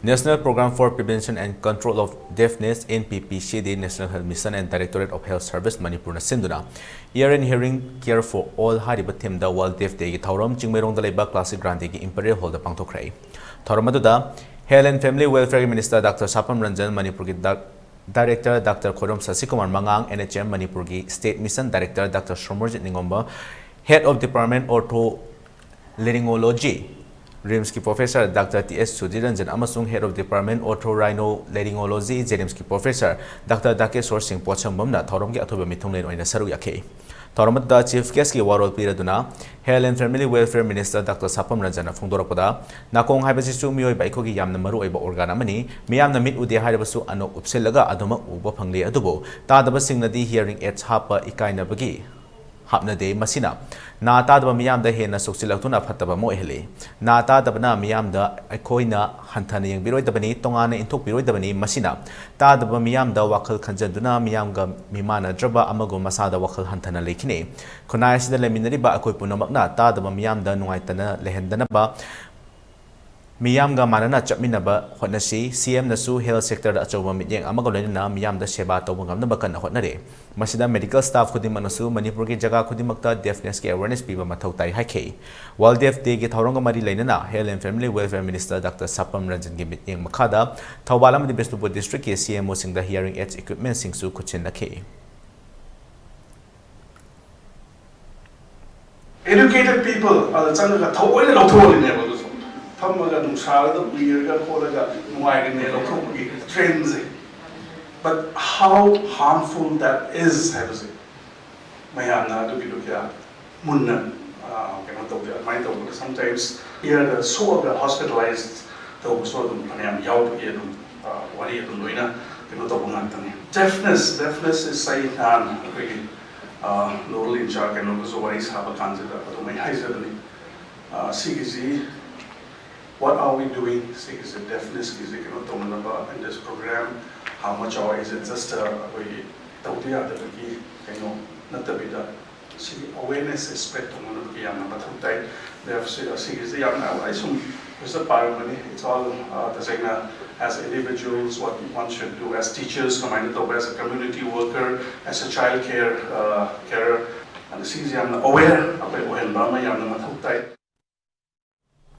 National Program for Prevention and Control of Deafness (NPPCD) National Health Mission and Directorate of Health Service Manipur na sinduna Ear and Hearing Care for All hariba theme da World Deaf Day gi thauram chingmerong da leba Classic Grande gi Imperial Hall da pangthokhre. Thauram aduda Health and Family Welfare Minister Dr. Sapam Ranjan, Manipur gi Director Dr. Khorom Sasikumar Mangang, NHM Manipur gi State Mission Director Dr. Shomorjit Ningomba, Head of Department Otolaryngology RIMS की professor doctor TS Sudhiranjan अमसुंग head of department otorhinolaryngology जेरिम्स की professor doctor Dakeshwar Singh पोचंबमना थौरम की अथोब मिथुंगलेन ओइना सरुक याखे थौरम दा चीफ गेस्ट की वारोल पीरदुना health and family welfare minister doctor Sapam Ranjan फोंदोरपदा नाकोंग हाइबसिसु मियोय बाइखोगी यामना मरु ओइबा ऑर्गन अमनी मियामना मिट उदे हाइबसु अनो उपसेलगा अदुमक उबा फंगले अदुबो तादबा सिंगनदी हियरिंग एड्स हापा इकाइनबगी हापनदे मसिना ना तादबा मियामदा हेना सोक्सिलक्तुना फत्तबा मोइहले ना तादबना मियामदा अखोइना हंथाना यंगबिरोइदबनी तोंगाना इंथोकबिरोइदबनी मसिना तादबा मियामदा वखल खंजंदुना मियामगा मिमानद्रबा अमगो मसादा वखल हंथाना लेखिने खुनायसिदा लेमिनरिबा अखोइ पुनमकना तादबा मियामदा नुंगाइतना लेहंदनबा मियामगा मानना चपमिनबा होटनसी CM नसु हेल्थ सेक्टर दा अचौबा मियेंग अमगा लोइना मियामदा सेवा तौबा ngamnaba kanna hotnare masida medical staff khudimak nasu Manipur gi jaga khudimakta deafness ki awareness piba mathau tai haike World Deaf Day gi thauronga mari lainana Health and Family Welfare Minister Dr. Sapam Ranjan gi mityeng makhada Thaubalam di Bisnupur District ki CMO singda hearing aids equipment singsu khuchin nakhe Educated people are the changa thawoi la thawoi ne ba Thamaga Nusala, Weirga, Holaga, Nuagan, trends. But how harmful that is, Mayana, Dukidukia, Munna, sometimes here the so hospitalized, the sort of Panam Yao to Wadi Luina, Deafness is saying, Laurel in Chak and also worries have a consider, but my high certainly. CGC. What are we doing? Is it deafness? Is it in this program? How much or is it just awareness is spread to it's all as individuals, what one should do as teachers, as a community worker, as a child care carer, and the aware of